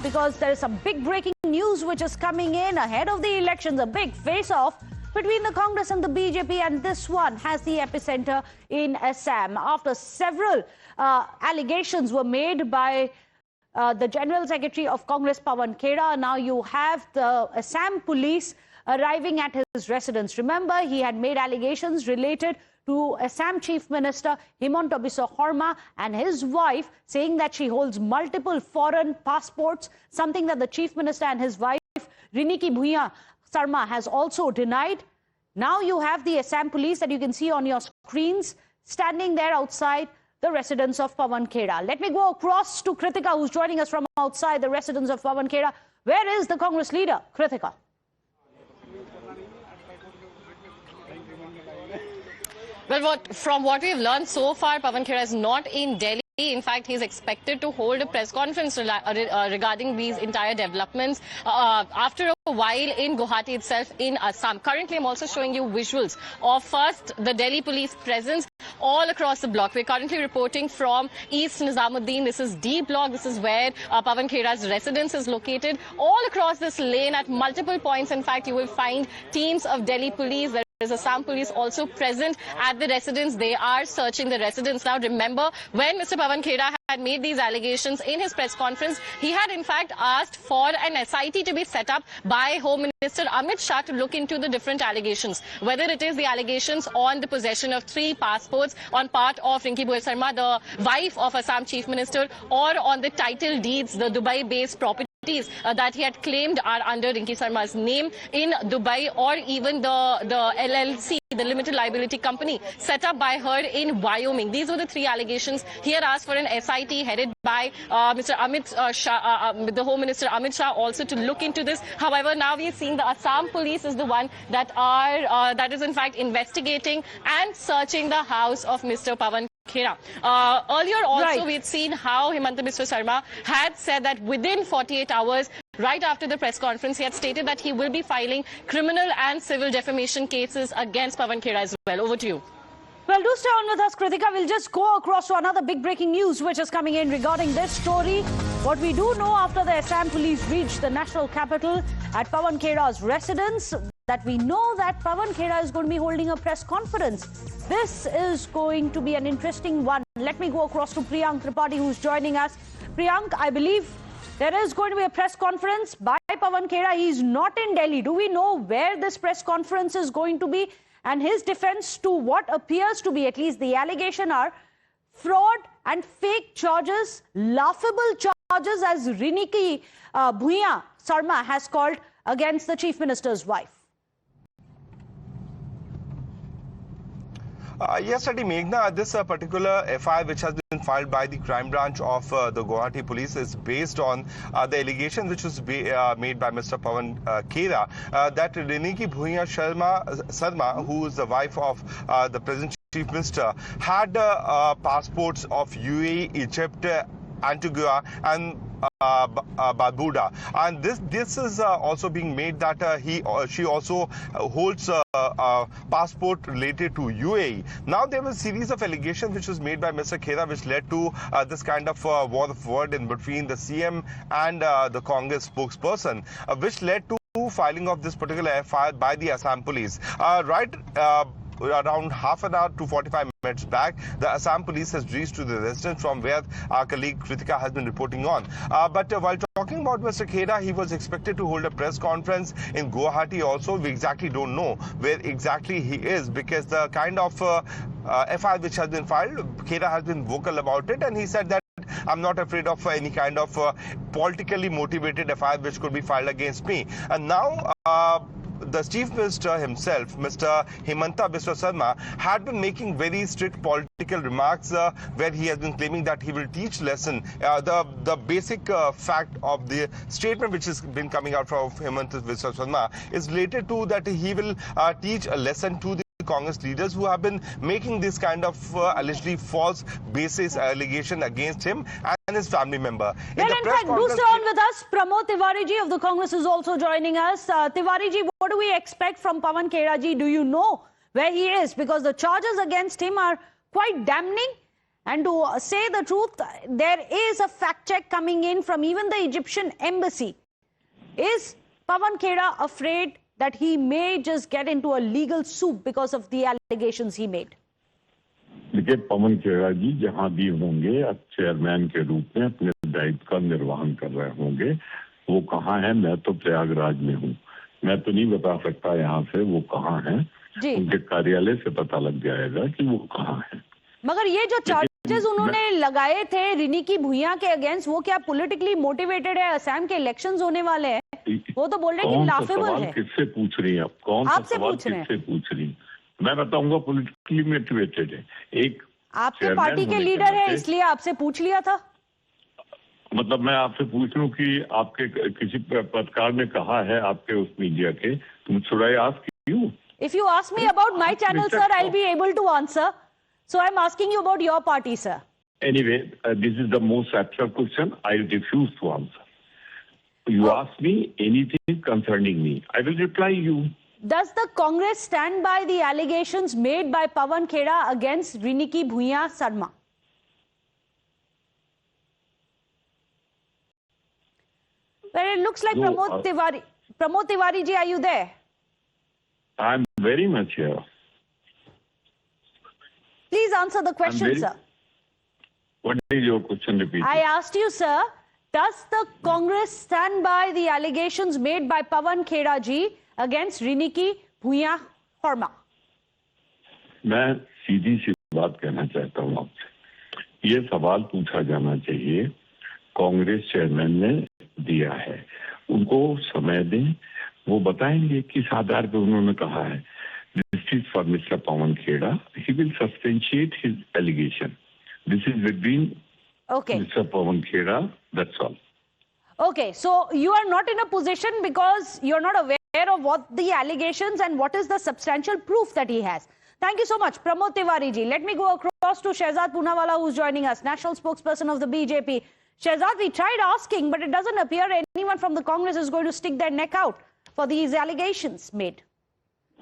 because there is some big breaking news which is coming in ahead of the elections, a big face-off between the Congress and the BJP, and this one has the epicenter in Assam. After several allegations were made by the General Secretary of Congress, Pawan Khera, now you have the Assam police arriving at his residence. Remember, he had made allegations related to Assam Chief Minister Himanta Biswa Sarma and his wife, saying that she holds multiple foreign passports, something that the Chief Minister and his wife, Riniki Bhuiyan Sarma, has also denied. Now you have the Assam police that you can see on your screens standing there outside the residence of Pawan Khera. Let me go across to Kritika, who's joining us from outside the residence of Pawan Khera. Where is the Congress leader, Kritika? Well, from what we've learned so far, Pawan Khera is not in Delhi. In fact, he is expected to hold a press conference regarding these entire developments after a while in Guwahati itself in Assam. Currently, I'm also showing you visuals of first the Delhi police presence all across the block. We're currently reporting from East Nizamuddin. This is D block. This is where Pawan Khera's residence is located. All across this lane at multiple points, in fact, you will find teams of Delhi police. There is Assam police also present at the residence. They are searching the residence. Now, remember, when Mr. Pawan Khera had made these allegations in his press conference, he had in fact asked for an SIT to be set up by Home Minister Amit Shah to look into the different allegations, whether it is the allegations on the possession of 3 passports on part of Rinki Bhuiyan Sarma, the wife of Assam Chief Minister, or on the title deeds, the Dubai-based property that he had claimed are under Rinki Sarma's name in Dubai, or even the LLC, the limited liability company set up by her in Wyoming. These were the 3 allegations. He had asked for an SIT headed by Mr. Amit Shah, the Home Minister Amit Shah, also to look into this. However, now we are seeing the Assam police is the one that is in fact investigating and searching the house of Mr. Pawan Khera. Earlier also we had seen how Himanta Biswa Sarma had said that within 48 hours, right after the press conference, he had stated that he will be filing criminal and civil defamation cases against Pawan Khera as well. Over to you. Well, do stay on with us, Kritika. We'll just go across to another big breaking news which is coming in regarding this story. What we do know after the Assam police reached the national capital at Pawan Khera's residence, that we know that Pawan Khera is going to be holding a press conference. This is going to be an interesting one. Let me go across to Priyank Tripathi, who's joining us. Priyank, I believe there is going to be a press conference by Pawan Khera. He's not in Delhi. Do we know where this press conference is going to be? And his defense to what appears to be, at least the allegation, are fraud and fake charges, laughable charges, as Riniki Bhuiyan Sarma has called against the Chief Minister's wife. Yes, Adi Meghna, this particular FIR which has been filed by the crime branch of the Guwahati police is based on the allegation which was made by Mr. Pawan Khera that Riniki Bhuiyan Sarma, who is the wife of the present Chief Minister, had passports of UAE, Egypt, Antigua and Barbuda, and this is also being made that she also holds a passport related to UAE. Now there was a series of allegations which was made by Mr. Khera, which led to this kind of war of word in between the CM and the Congress spokesperson, which led to filing of this particular FIR by the Assam police. Around half an hour to 45 minutes back, the Assam police has reached to the residence from where our colleague Kritika has been reporting on. But while talking about Mr. Khera, he was expected to hold a press conference in Guwahati also. We exactly don't know where exactly he is, because the kind of FIR which has been filed, Khera has been vocal about it, and he said that I'm not afraid of any kind of politically motivated FIR which could be filed against me. And now the Chief Minister himself, Mr. Himanta Biswa Sarma, had been making very strict political remarks where he has been claiming that he will teach lesson. The basic fact of the statement which has been coming out from Himanta Biswa Sarma is related to that he will teach a lesson to the Congress leaders who have been making this kind of allegedly false basis allegation against him and his family member. Well, in fact, do stay on with us. Pramod Tiwari ji of the Congress is also joining us. Tiwari ji, what do we expect from Pawan Khera ji? Do you know where he is? Because the charges against him are quite damning. And to say the truth, there is a fact check coming in from even the Egyptian embassy. Is Pawan Khera afraid that he may just get into a legal soup because of the allegations he made? देखिए, पवन खेड़ा जी जहां भी होंगे chairman के रूप में अपने दायित्व का निर्वहन कर रहे होंगे। वो कहाँ है? मैं तो प्रयागराज में हूँ, मैं तो नहीं बता सकता यहाँ से वो कहाँ है। उनके कार्यालय से पता लग जाएगा कि वो कहाँ है। मगर ये जो चार्जेस उन्होंने लगाए थे रिनिकी भुइयां के अगेंस्ट, वो क्या पॉलिटिकली मोटिवेटेड है? असम के इलेक्शंस होने वाले हैं, वो तो बोल रहे हैं कि लाफेबल है। किससे पूछ रही हैं आप? कौन सा सवाल किससे पूछ रही हैं? मैं बताऊंगा पॉलिटिकली मोटिवेटेड है। एक आपके पार्टी के लीडर है, इसलिए आपसे पूछ लिया था। मतलब मैं आपसे पूछ लूं कि आपके किसी पत्रकार ने कहा है आपके उस मीडिया के, तुम should I ask you? If you ask me about my channel, sir, I'll be able to answer. So I'm asking you about your party, sir. Anyway, this is the most absurd question. I refuse to answer. You ask me anything concerning me, I will reply you. Does the Congress stand by the allegations made by Pawan Khera against Riniki Bhuiyan Sarma? Well, it looks like No, Pramod Tiwari. Pramod Tiwari ji, are you there? I'm very much here. Please answer the question, sir. What is your question? Repeat. I asked you, sir, does the Congress stand by the allegations made by Pawan Khera ji against Riniki Bhuiyan Sarma? मैं सीधी सी बात कहना चाहता हूँ आपसे। ये सवाल पूछा जाना चाहिए, कांग्रेस चेयरमैन ने दिया है, उनको समय दें, वो बताएंगे किस आधार पर उन्होंने कहा है। This is for Mr. Pawan Khera. He will substantiate his allegation. This is between Mr. Pawan Khera. That's all. Okay, so you are not in a position because you're not aware of what the allegations and what is the substantial proof that he has. Thank you so much, Pramod Tiwari ji. Let me go across to Shehzad Poonawalla, who's joining us, national spokesperson of the BJP. Shehzad, we tried asking, but it doesn't appear anyone from the Congress is going to stick their neck out for these allegations made.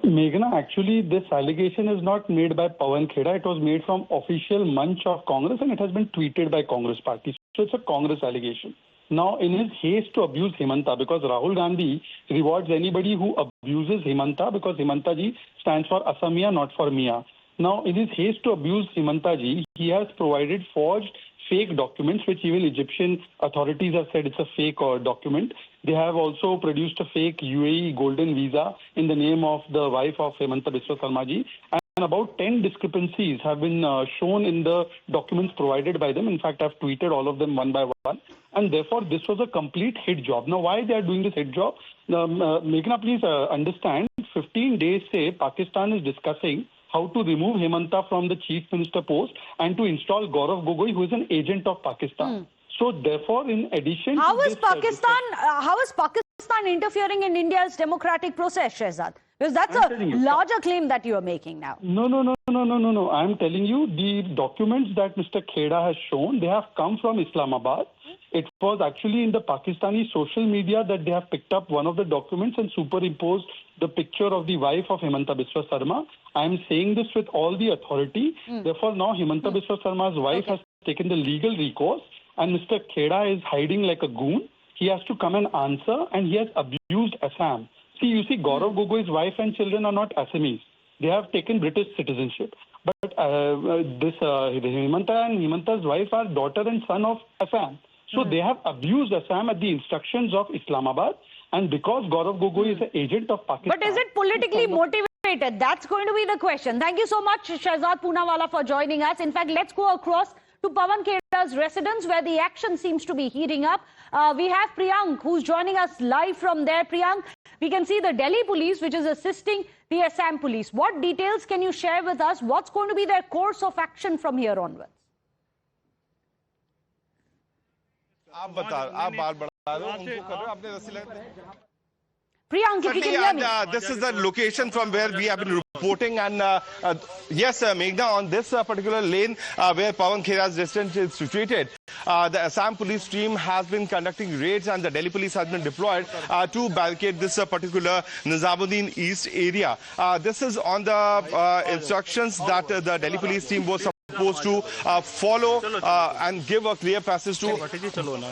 Meghna, actually, this allegation is not made by Pawan Khera. It was made from official munch of Congress and it has been tweeted by Congress party. So it's a Congress allegation. Now, in his haste to abuse Hemanta, because Rahul Gandhi rewards anybody who abuses Hemanta, because Hemanta ji stands for Asamiya, not for Mia. Now, in his haste to abuse Hemanta ji, he has provided forged fake documents, which even Egyptian authorities have said it's a fake document. They have also produced a fake UAE golden visa in the name of the wife of Hemanta Biswa Sarma ji. And about 10 discrepancies have been shown in the documents provided by them. In fact, I've tweeted all of them one by one. And therefore, this was a complete hit job. Now, why they are doing this hit job? Meghna, please understand, 15 days say Pakistan is discussing how to remove Hemanta from the chief minister post and to install Gaurav Gogoi, who is an agent of Pakistan. So therefore, in addition how is Pakistan interfering in India's democratic process, Shehzad? Because that's a larger claim that you are making now. No. I'm telling you, the documents that Mr. Khera has shown, they have come from Islamabad. It was actually in the Pakistani social media that they have picked up one of the documents and superimposed the picture of the wife of Hemanta Biswa Sarma. I am saying this with all the authority. Therefore, now Hemanta Biswa Sarma's wife has taken the legal recourse and Mr. Khera is hiding like a goon. He has to come and answer, and he has abused Assam. See, you see, Gaurav Gogoi's wife and children are not Assamese. They have taken British citizenship. But Hemanta and Hemanta's wife are daughter and son of Assam. So they have abused Assam at the instructions of Islamabad. And because Gaurav Gogoi is an agent of Pakistan... But is it politically motivated? That's going to be the question. Thank you so much, Shehzad Poonawalla, for joining us. In fact, let's go across to Pawan Khera's residence, where the action seems to be heating up. We have Priyank, who's joining us live from there. Priyank, we can see the Delhi police, which is assisting the Assam police. What details can you share with us? What's going to be their course of action from here onwards? आप बात बढ़ा रहे हो, उनको कर रहे हो, आपने रस्सी लगा Priyank, if you can hear me. This is the location from where we have been reporting, and yes, Meghna, on this particular lane where Pawan Khera's residence is situated, the Assam police team has been conducting raids and the Delhi police has been deployed to barricade this particular Nizamuddin East area. This is on the instructions that the Delhi police team was supposed to follow and give a clear passage to.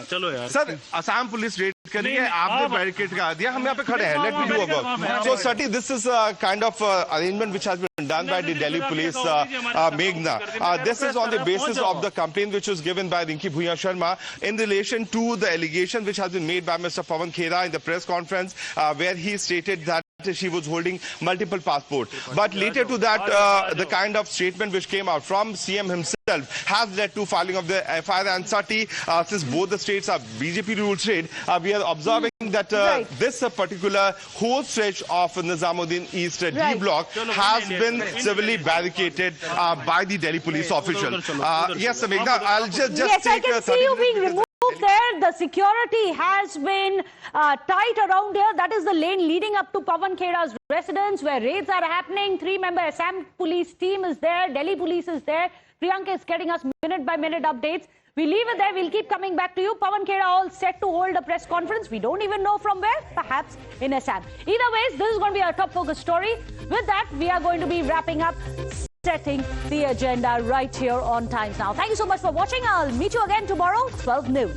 चलो यार Sir, Assam police raid कर रही है, आपने barricade लगा दिया, हम यहाँ पे खड़े हैं. Let me do a work. So, Sati, this is a kind of arrangement which has been done by the Delhi police, Meghna. This is on the basis of the complaint which was given by Rinki Bhuiyan Sharma in relation to the allegation which has been made by Mr. Pawan Khera in the press conference, where he stated that she was holding multiple passports. But later to that, the kind of statement which came out from CM himself has led to filing of the FIR. And Sati, since both the states are BJP ruled state, we are observing that this particular whole stretch of Nizamuddin East D block has been severely barricaded by the Delhi police official. Yes, Meghna, I'll just yes, take I can see you being removed there. The security has been tight around here. That is the lane leading up to Pawan Khera's residence, where raids are happening. 3-member Assam police team is there. Delhi police is there. Priyanka is getting us minute-by-minute updates. We leave it there. We'll keep coming back to you. Pawan Khera all set to hold a press conference. We don't even know from where. Perhaps in Assam. Either ways, this is going to be our top focus story. With that, we are going to be wrapping up, setting the agenda right here on Times Now. Thank you so much for watching. I'll meet you again tomorrow, 12 noon.